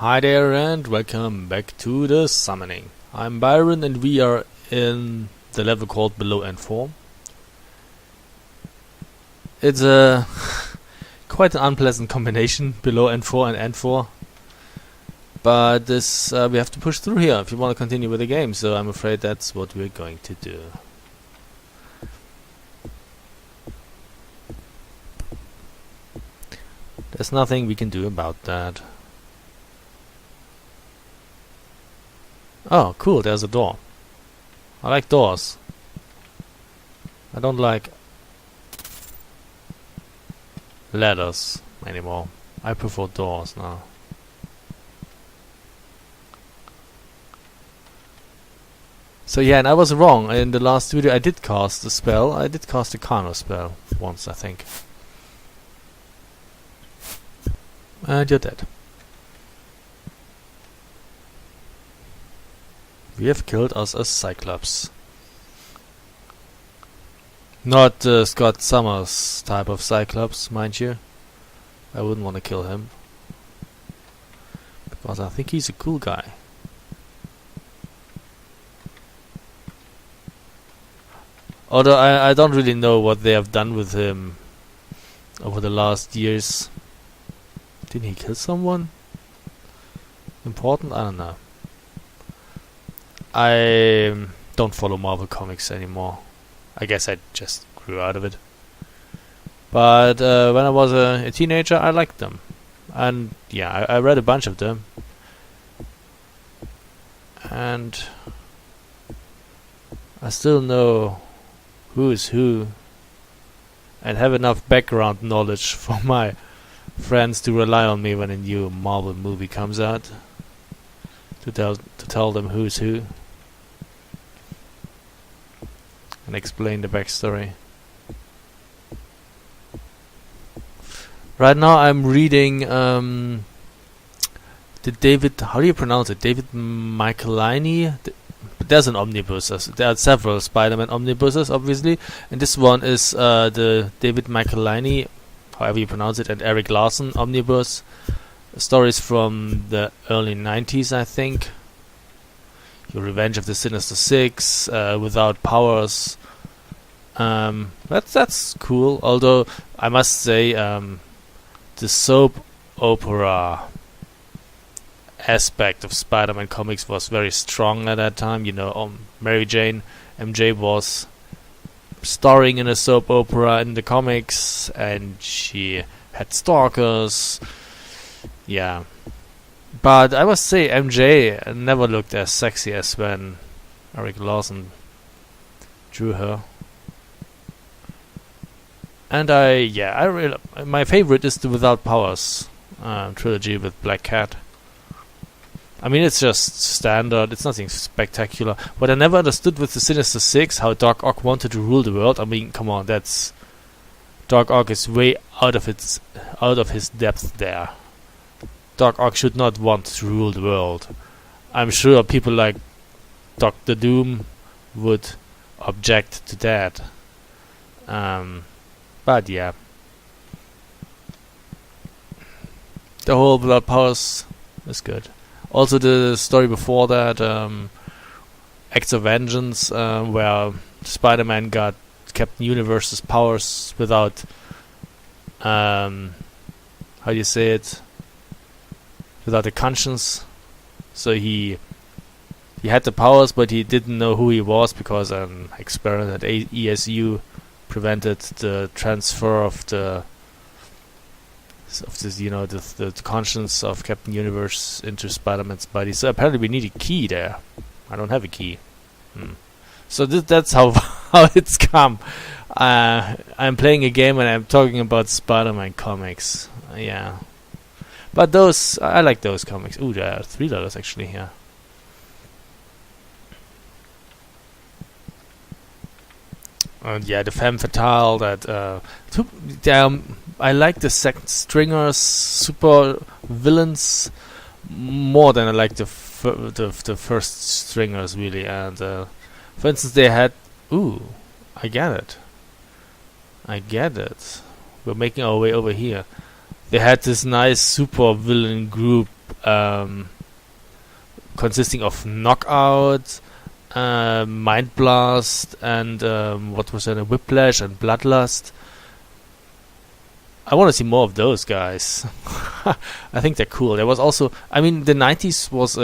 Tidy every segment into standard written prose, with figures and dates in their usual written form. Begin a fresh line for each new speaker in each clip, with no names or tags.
Hi there and welcome back to the summoning. I'm Byron and we are in the level called Below N4. It's a quite an unpleasant combination, Below N4 and N4. But this we have to push through here if you want to continue with the game, so I'm afraid that's what we're going to do. There's nothing we can do about that. Oh, cool, there's a door. I like doors. I don't like ladders anymore. I prefer doors now. So yeah, and I was wrong. In the last video I did cast a spell. I did cast a Kano spell once, I think. And you're dead. We have killed us a Cyclops. Not Scott Summers type of Cyclops, mind you. I wouldn't want to kill him. Because I think he's a cool guy. Although I don't really know what they have done with him over the last years. Didn't he kill someone important? I don't know. I don't follow Marvel Comics anymore. I guess I just grew out of it. But when I was a teenager, I liked them. And yeah, I read a bunch of them. And I still know who is who. And have enough background knowledge for my friends to rely on me when a new Marvel movie comes out. To tell them who's who. And explain the backstory. Right now I'm reading the David, how do you pronounce it? David Michelinie? There's an omnibus. There are several Spider-Man omnibuses, obviously. And this one is the David Michelinie, however you pronounce it, and Eric Larson omnibus. Stories from the early 90s, I think. Your Revenge of the Sinister Six, Without Powers. That's cool. Although I must say, the soap opera aspect of Spider-Man comics was very strong at that time. You know, Mary Jane, MJ was starring in a soap opera in the comics, and she had stalkers. Yeah. But I must say MJ never looked as sexy as when Eric Larson drew her. And my favorite is the Without Powers trilogy with Black Cat. I mean, it's just standard, it's nothing spectacular. What I never understood with the Sinister Six, how Doc Ock wanted to rule the world. I mean, come on, that's Doc Ock is way out of his depth there. Doc Ock should not want to rule the world. I'm sure people like Doctor Doom would object to that. But yeah. The whole Blood Powers is good. Also the story before that, Acts of Vengeance, where Spider-Man got Captain Universe's powers without, how do you say it? Without a conscience. So he had the powers, but he didn't know who he was because an experiment at ESU prevented the transfer of the conscience of Captain Universe into Spider-Man's body. So apparently we need a key there. I don't have a key. So that's how it's come. I'm playing a game and I'm talking about Spider-Man comics. Yeah. But I like those comics. Ooh, there are $3 actually here. And yeah, the Femme Fatale. I like the second stringers, super villains, more than I like the first stringers really. And for instance, they had. Ooh, I get it. We're making our way over here. They had this nice super villain group consisting of Knockout, Mind Blast, and what was that? Whiplash and Bloodlust. I want to see more of those guys. I think they're cool. There was also, I mean, the 90s was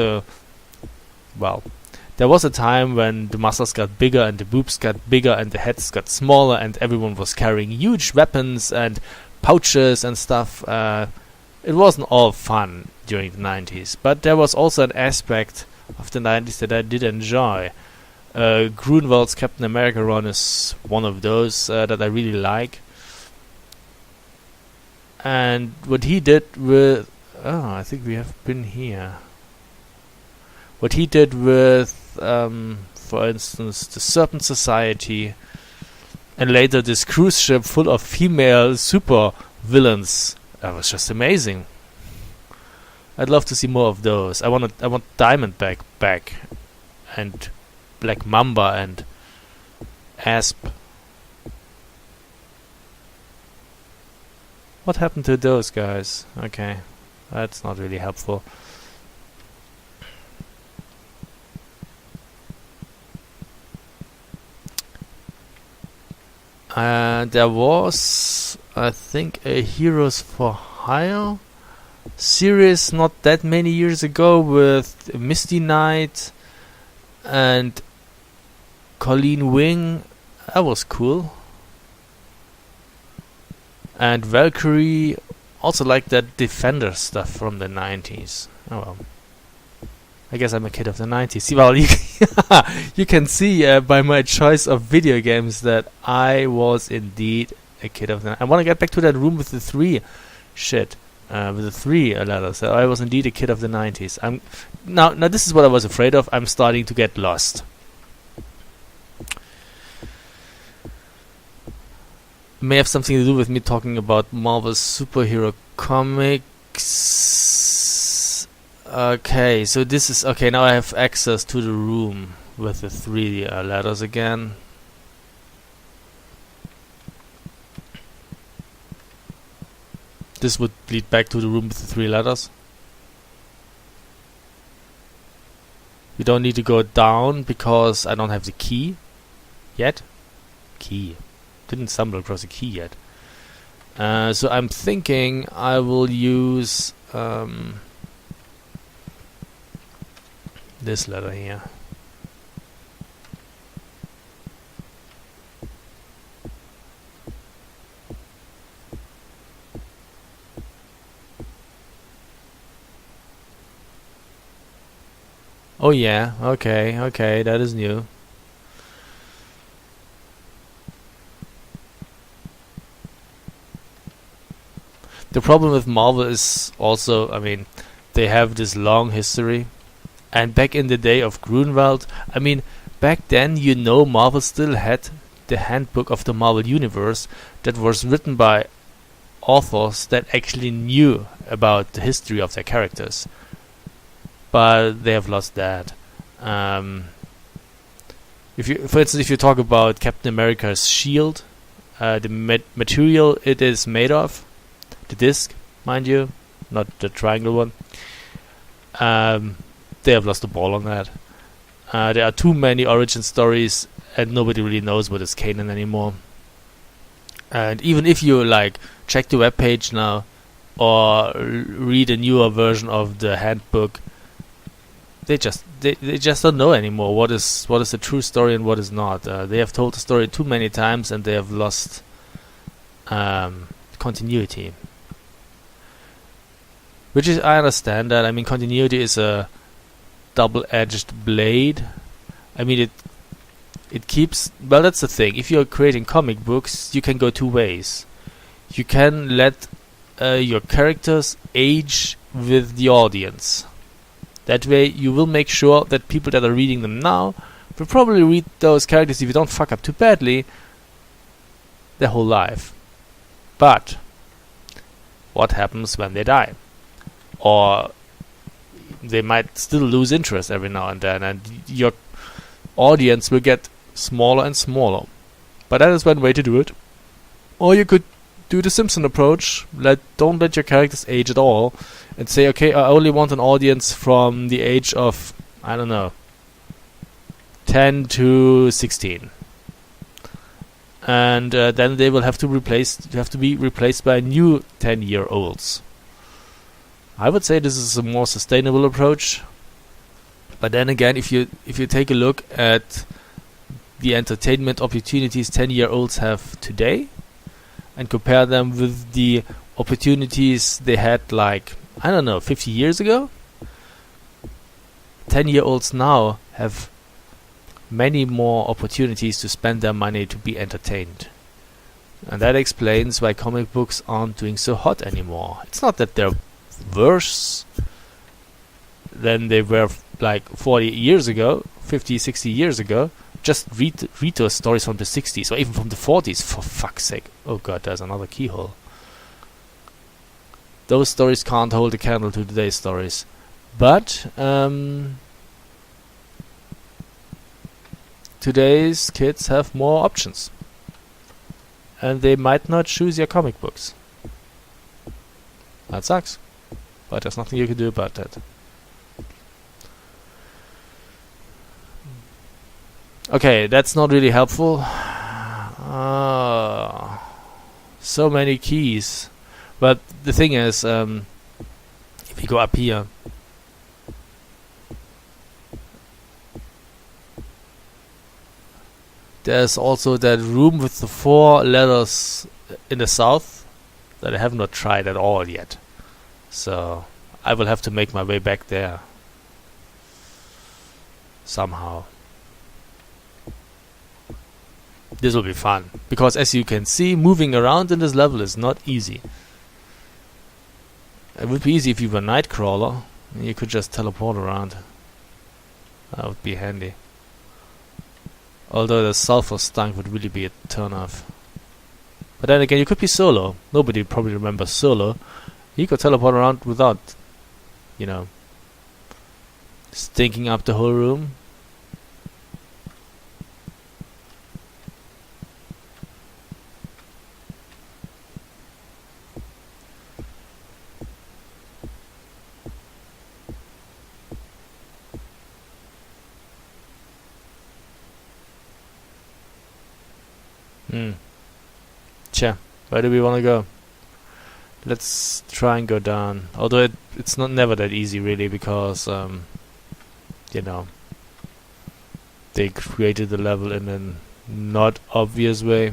there was a time when the muscles got bigger and the boobs got bigger and the heads got smaller and everyone was carrying huge weapons and pouches and stuff. It wasn't all fun during the 90s, but there was also an aspect of the 90s that I did enjoy. Grunwald's Captain America run is one of those that I really like. And what he did with... Oh, I think we have been here. What he did with, for instance, the Serpent Society, and later this cruise ship full of female super villains, that was just amazing. I'd love to see more of those. I want Diamondback back, and Black Mamba and Asp. What happened to those guys? Okay, that's not really helpful. There was, I think, a Heroes for Hire series not that many years ago with Misty Knight and Colleen Wing. That was cool. And Valkyrie, also like that Defender stuff from the 90s. Oh well. I guess I'm a kid of the 90s. Well, you can see by my choice of video games that I was indeed a kid of the 90s. I want to get back to that room with the 3 shit. With the 3 letters. So I was indeed a kid of the 90s. Now this is what I was afraid of. I'm starting to get lost. May have something to do with me talking about Marvel's superhero comics. Okay, so this is... Okay, now I have access to the room with the 3 letters again. This would lead back to the room with the 3 letters. We don't need to go down because I don't have the key yet. Key. Didn't stumble across a key yet. So I'm thinking I will use this letter here. Oh yeah, okay, that is new. The problem with Marvel is also, I mean, they have this long history. And back in the day of Grunwald, I mean, back then, Marvel still had the handbook of the Marvel Universe that was written by authors that actually knew about the history of their characters. But they have lost that. If you, for instance, if you talk about Captain America's shield, the material it is made of, the disc, mind you, not the triangle one, they have lost the ball on that. There are too many origin stories, and nobody really knows what is Kanan anymore. And even if you check the webpage now, or read a newer version of the handbook, they just don't know anymore what is the true story and what is not. They have told the story too many times, and they have lost continuity. Which is, I understand that. I mean, continuity is a double-edged blade. I mean, it keeps... Well, that's the thing. If you're creating comic books, you can go 2 ways. You can let your characters age with the audience. That way, you will make sure that people that are reading them now will probably read those characters, if you don't fuck up too badly, their whole life. But what happens when they die? Or they might still lose interest every now and then, and your audience will get smaller and smaller. But that is one way to do it. Or you could do the Simpson approach. Don't let your characters age at all, and say, okay, I only want an audience from the age of, I don't know, 10 to 16, and then they will have to be replaced by new 10-year-olds. I would say this is a more sustainable approach. But then again, if you take a look at the entertainment opportunities 10-year-olds have today, and compare them with the opportunities they had, like, I don't know, 50 years ago, 10-year-olds now have many more opportunities to spend their money to be entertained. And that explains why comic books aren't doing so hot anymore. It's not that they're worse than they were like 40 years ago, 50, 60 years ago. Just read those stories from the 60s or even from the 40s, for fuck's sake. Oh god, there's another keyhole. Those stories can't hold a candle to today's stories. But today's kids have more options. And they might not choose your comic books. That sucks. But there's nothing you can do about that. Okay, that's not really helpful. So many keys. But the thing is, if you go up here, there's also that room with the 4 letters in the south that I have not tried at all yet. So I will have to make my way back there somehow. This will be fun, because as you can see, moving around in this level is not easy. It would be easy if you were Nightcrawler and you could just teleport around. That would be handy. Although the sulfur stunk would really be a turn off. But then again, you could be Solo. Nobody probably remembers Solo. He could teleport around without, stinking up the whole room. Where do we want to go? Let's try and go down. Although it's not never that easy, really, because they created the level in a not obvious way.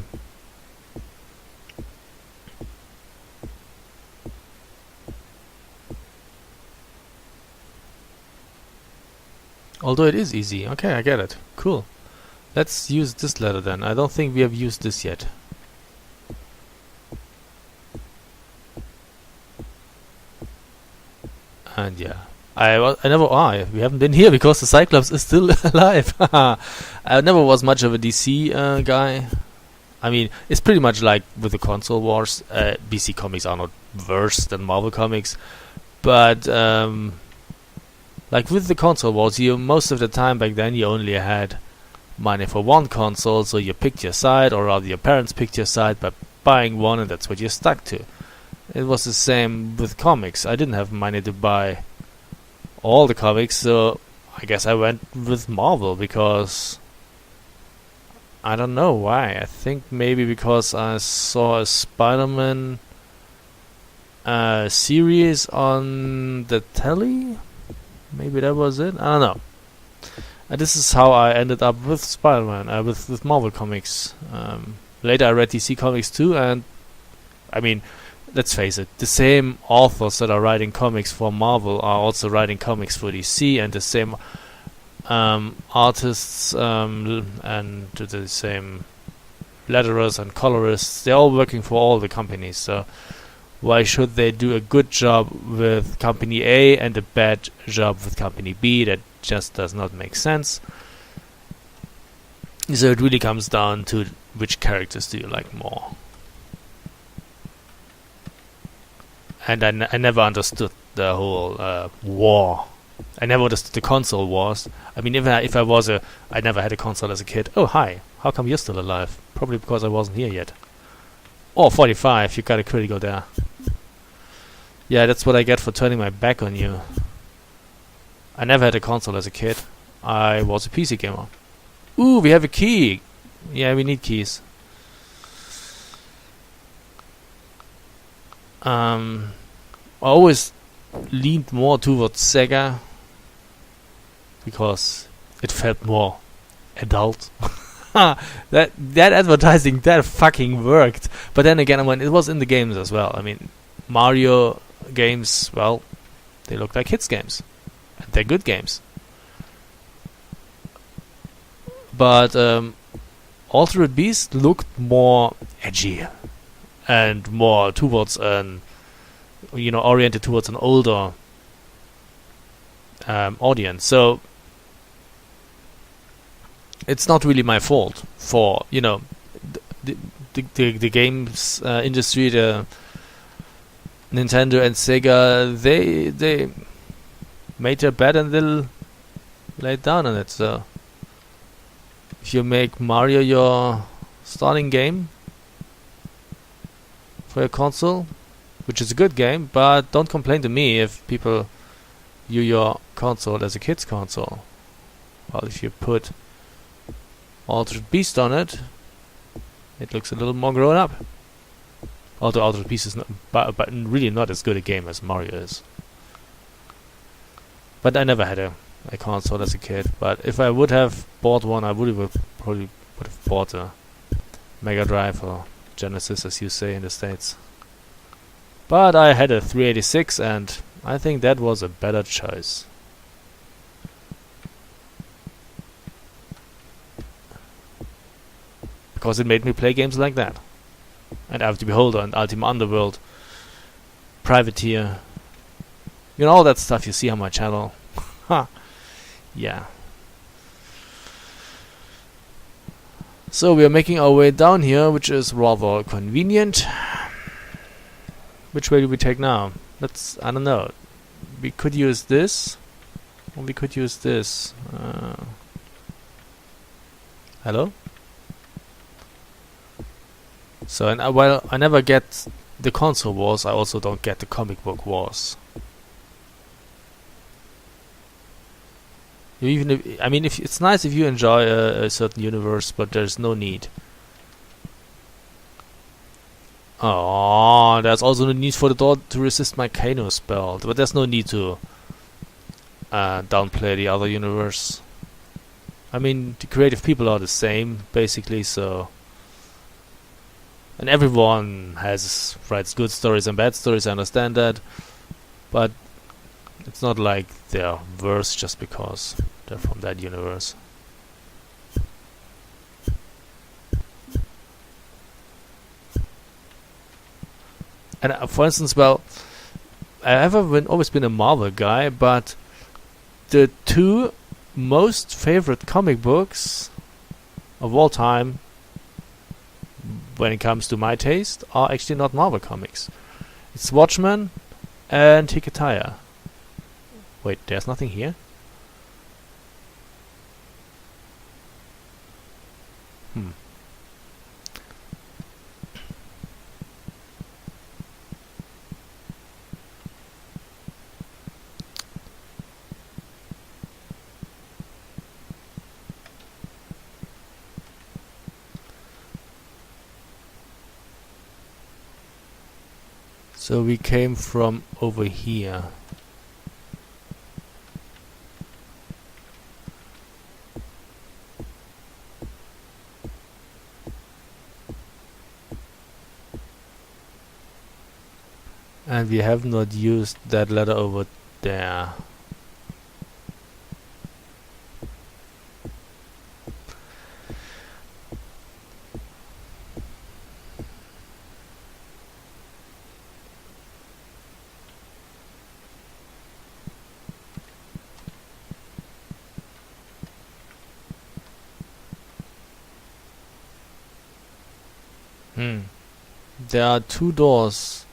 Although it is easy. Okay, I get it. Cool. Let's use this ladder then. I don't think we have used this yet. And yeah, we haven't been here because the Cyclops is still alive. I never was much of a DC guy. I mean, it's pretty much like with the console wars. DC comics are not worse than Marvel comics, but like with the console wars, most of the time back then you only had money for one console, so you picked your side, or rather your parents picked your side by buying one, and that's what you stuck to. It was the same with comics. I didn't have money to buy all the comics, so I guess I went with Marvel because I don't know why. I think maybe because I saw a Spider-Man series on the telly. Maybe that was it. I don't know. And this is how I ended up with Spider-Man, with Marvel comics. Later I read DC comics too, and I mean, let's face it, the same authors that are writing comics for Marvel are also writing comics for DC, and the same artists and the same letterers and colorists. They're all working for all the companies, so why should they do a good job with company A and a bad job with company B? That just does not make sense. So it really comes down to which characters do you like more. And I never understood the whole war. I never understood the console wars. I mean, I never had a console as a kid. Oh, hi. How come you're still alive? Probably because I wasn't here yet. Oh, 45. You got a critical there. Yeah, that's what I get for turning my back on you. I never had a console as a kid. I was a PC gamer. Ooh, we have a key. Yeah, we need keys. I always leaned more towards Sega because it felt more adult. that advertising, that fucking worked. But then again, it was in the games as well. I mean, Mario games, well, they look like kids games. And they're good games. But Altered Beast looked more edgy and more towards oriented towards an older audience. So it's not really my fault for the games industry, the Nintendo and Sega. They made their bed and they'll lay down on it. So if you make Mario your starting game for your console, which is a good game, but don't complain to me if people view your console as a kid's console. Well, if you put Altered Beast on it, it looks a little more grown up. Although Altered Beast is not, but really not as good a game as Mario is. But I never had a console as a kid. But if I would have bought one, I probably would have bought a Mega Drive or Genesis, as you say in the States. But I had a 386, and I think that was a better choice. Because it made me play games like that. And After Beholder and Ultima Underworld, Privateer. You know, all that stuff you see on my channel. Ha! Yeah. So we are making our way down here, which is rather convenient. Which way do we take now? I don't know. We could use this. Or we could use this. Hello? So, and while I never get the console wars, I also don't get the comic book wars. Even if it's nice if you enjoy a certain universe, but there's no need. Oh, there's also no need for the door to resist my Kano spell, but there's no need to downplay the other universe. I mean, the creative people are the same, basically, so... And everyone writes good stories and bad stories, I understand that. But it's not like they're worse just because they're from that universe. And for instance, well, I've always been a Marvel guy, but the two most favorite comic books of all time, when it comes to my taste, are actually not Marvel comics. It's Watchmen and Hikataya. Wait, there's nothing here? So we came from over here. And we have not used that ladder over there. There are two doors.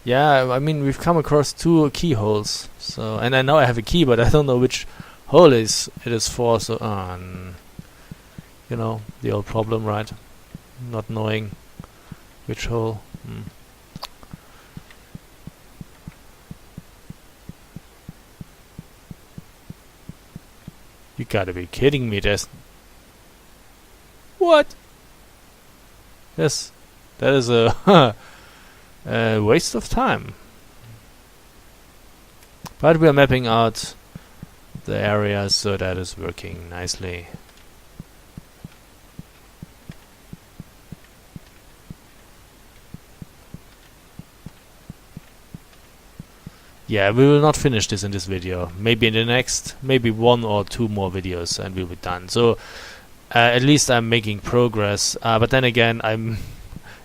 Yeah, I mean, we've come across two keyholes. So, and I know I have a key, but I don't know which hole it is for. So, you know, the old problem, right? Not knowing Which hole? You gotta be kidding me, there's... What? Yes, that is a, a waste of time. But we are mapping out the area, so that is working nicely. Yeah, we will not finish this in this video. Maybe in the next, maybe 1 or 2 more videos and we'll be done. So at least I'm making progress. But then again,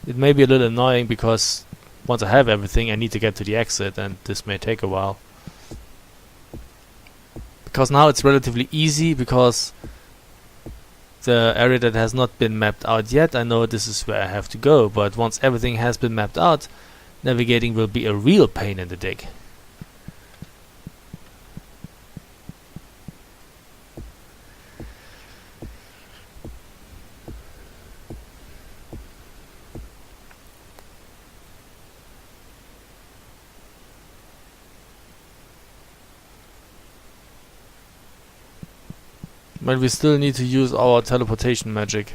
it may be a little annoying because once I have everything, I need to get to the exit, and this may take a while. Because now it's relatively easy because the area that has not been mapped out yet, I know this is where I have to go. But once everything has been mapped out, navigating will be a real pain in the dick. But we still need to use our teleportation magic.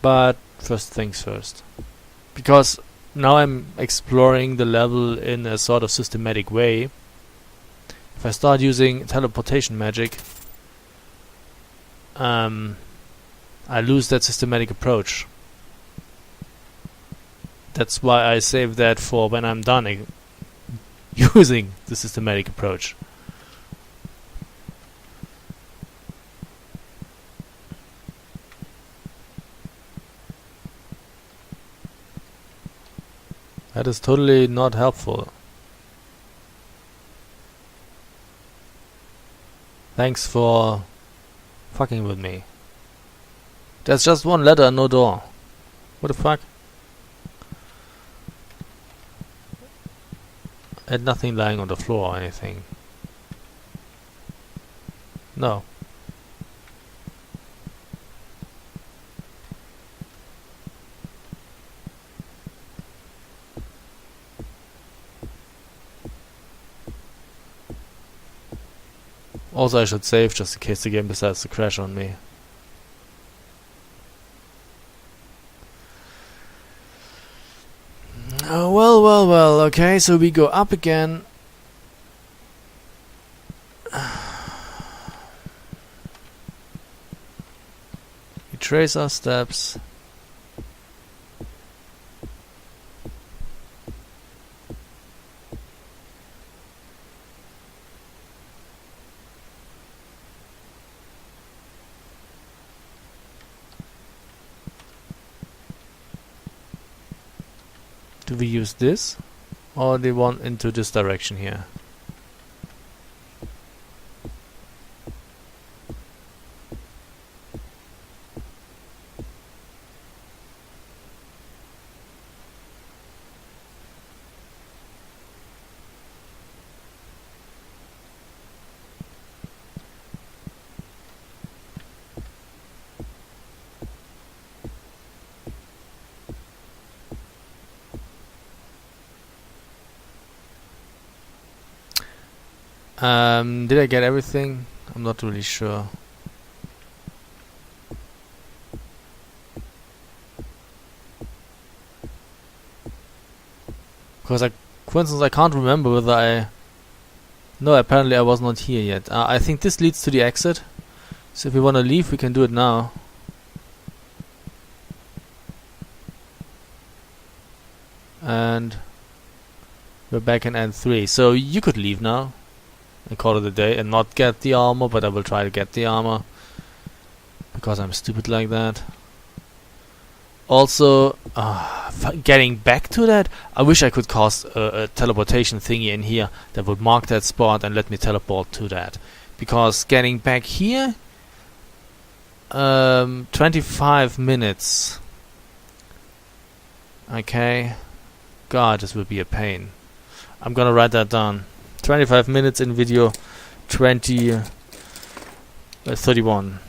But first things first. Because now I'm exploring the level in a sort of systematic way. If I start using teleportation magic, I lose that systematic approach. That's why I save that for when I'm done using the systematic approach. That is totally not helpful. Thanks for fucking with me. There's just one ladder and no door. What the fuck? And nothing lying on the floor or anything. No. Also, I should save just in case the game decides to crash on me. Oh, well, okay, so we go up again. We trace our steps. Do we use this or the one into this direction here? Did I get everything? I'm not really sure. Because for instance, I can't remember whether I... No, apparently I was not here yet. I think this leads to the exit. So if we want to leave, we can do it now. And we're back in End 3. So you could leave now and call it a day and not get the armor, but I will try to get the armor because I'm stupid like that. Also, getting back to that, I wish I could cast a teleportation thingy in here that would mark that spot and let me teleport to that. Because getting back here, 25 minutes. Okay. God, this will be a pain. I'm gonna write that down. 25 minutes in video 31.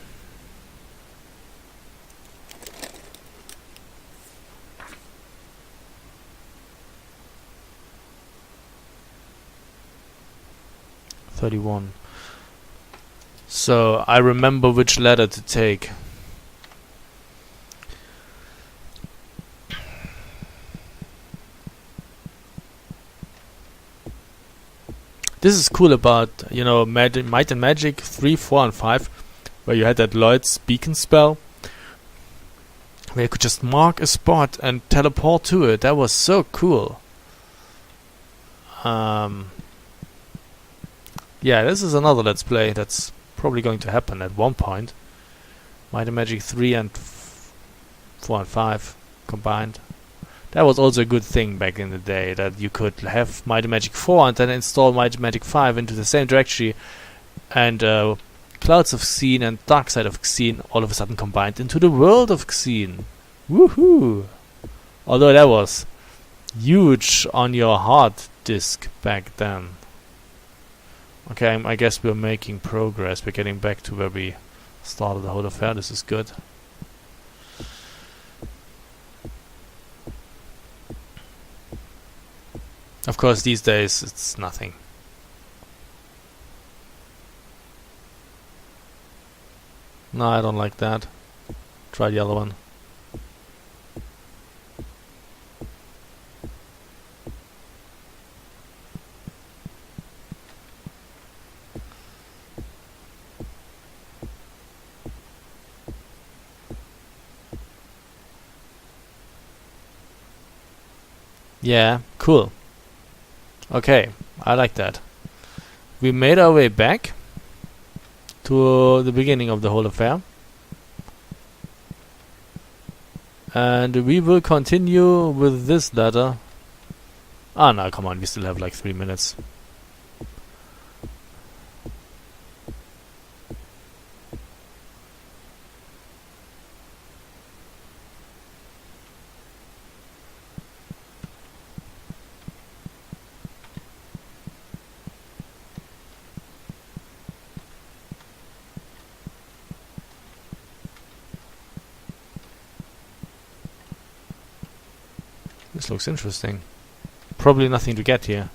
31. So I remember which ladder to take. This is cool about, you know, Might and Magic 3, 4 and 5, where you had that Lloyd's beacon spell, where you could just mark a spot and teleport to it. That was so cool. Yeah, this is another Let's Play that's probably going to happen at one point. Might and Magic 3 and 4 and 5 combined. That was also a good thing back in the day, that you could have Might and Magic 4 and then install Might and Magic 5 into the same directory, and Clouds of Xeen and Dark Side of Xeen all of a sudden combined into the World of Xeen. Woohoo! Although that was huge on your hard disk back then. Okay, I guess we're making progress. We're getting back to where we started the whole affair. This is good. Of course, these days it's nothing. No, I don't like that. Try the other one. Yeah, cool. Okay, I like that. We made our way back to the beginning of the whole affair. And we will continue with this ladder. Ah, no, come on, we still have like 3 minutes. This looks interesting. Probably nothing to get here.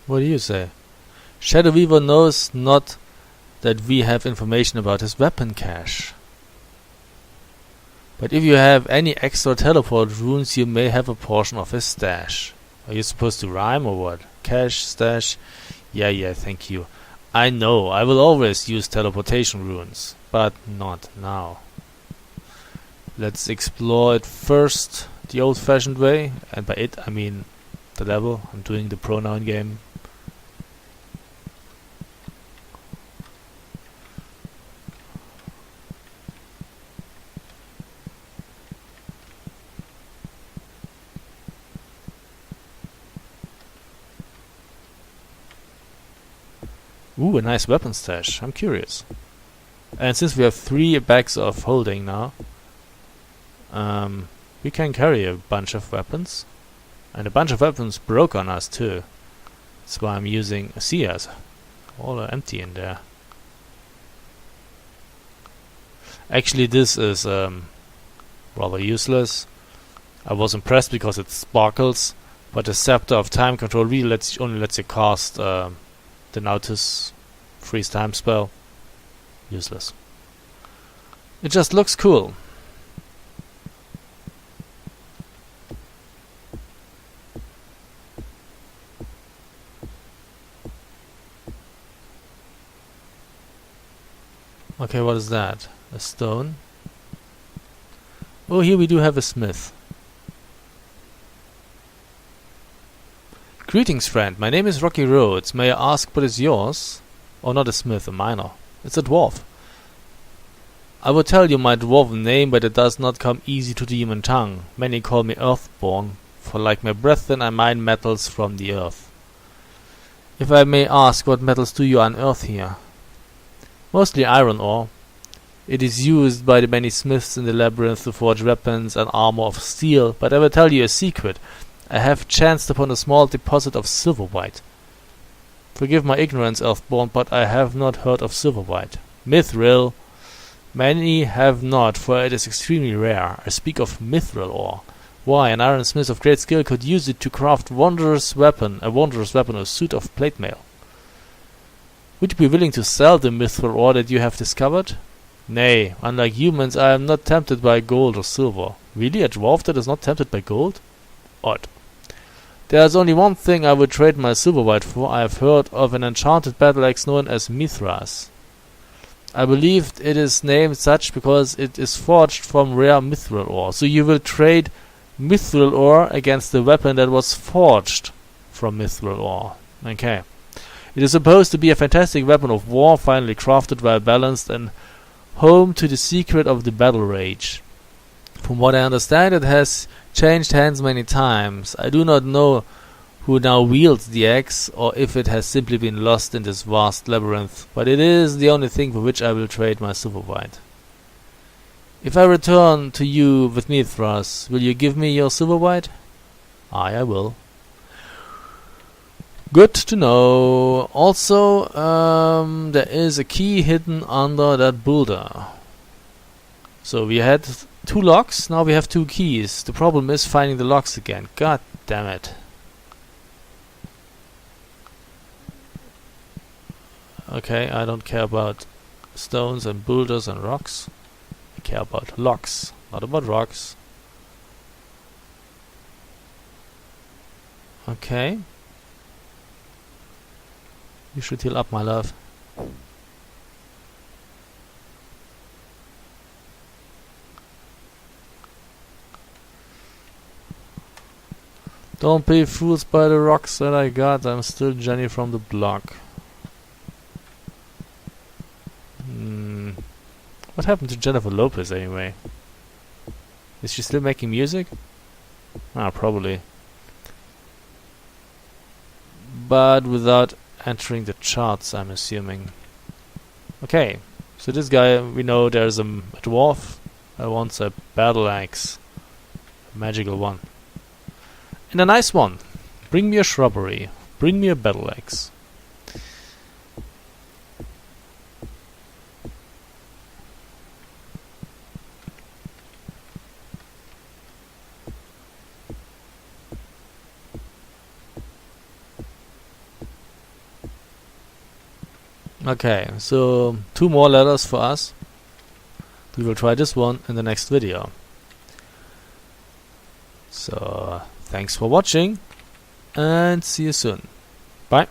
What do you say? Shadow Weaver knows not that we have information about his weapon cache. But if you have any extra teleport runes, you may have a portion of his stash. Are you supposed to rhyme or what? Cache, stash? Yeah, thank you. I know, I will always use teleportation runes, but not now. Let's explore it first the old-fashioned way, and by it I mean the level. I'm doing the pronoun game. Ooh, a nice weapon stash. I'm curious. And since we have 3 bags of holding now, we can carry a bunch of weapons. And a bunch of weapons broke on us too. That's why I'm using a CS. All are empty in there. Actually, this is rather useless. I was impressed because it sparkles, but the Scepter of Time Control really only lets you cast the Nautis freeze time spell. Useless. It just looks cool. Okay, what is that? A stone? Oh, here we do have a smith. Greetings, friend. My name is Rocky Rhodes. May I ask what is yours? Oh, not a smith, a miner. It's a dwarf. I will tell you my dwarven name, but it does not come easy to the human tongue. Many call me Earthborn, for like my brethren I mine metals from the earth. If I may ask, what metals do you unearth here? Mostly iron ore. It is used by the many smiths in the labyrinth to forge weapons and armor of steel, but I will tell you a secret. I have chanced upon a small deposit of silver white. Forgive my ignorance, Earthborn, but I have not heard of Silverwhite. Mithril. Many have not, for it is extremely rare. I speak of mithril ore. Why, an ironsmith of great skill could use it to craft a wondrous weapon, a suit of plate mail. Would you be willing to sell the mithril ore that you have discovered? Nay, unlike humans, I am not tempted by gold or silver. Really, a dwarf that is not tempted by gold? Odd. There is only one thing I would trade my Silverwhite for. I have heard of an enchanted battle axe known as Mithras. I believe it is named such because it is forged from rare mithril ore. So you will trade mithril ore against the weapon that was forged from mithril ore. Okay. It is supposed to be a fantastic weapon of war, finely crafted, well balanced, and home to the secret of the battle rage. From what I understand, it has changed hands many times. I do not know who now wields the axe, or if it has simply been lost in this vast labyrinth, but it is the only thing for which I will trade my Silverwhite. If I return to you with Mithras, will you give me your Silverwhite? Aye, I will. Good to know. Also, there is a key hidden under that boulder. So we had 2 locks, now we have 2 keys. The problem is finding the locks again. God damn it. Okay, I don't care about stones and boulders and rocks. I care about locks, not about rocks. Okay. You should heal up, my love. Don't be fooled by the rocks that I got. I'm still Jenny from the block. What happened to Jennifer Lopez anyway? Is she still making music? Ah, probably. But without entering the charts, I'm assuming. Okay, so this guy, we know there's a dwarf that wants a battle axe. A magical one. And a nice one. Bring me a shrubbery. Bring me a battle axe. Okay, so 2 more letters for us. We will try this one in the next video. So, thanks for watching and see you soon. Bye.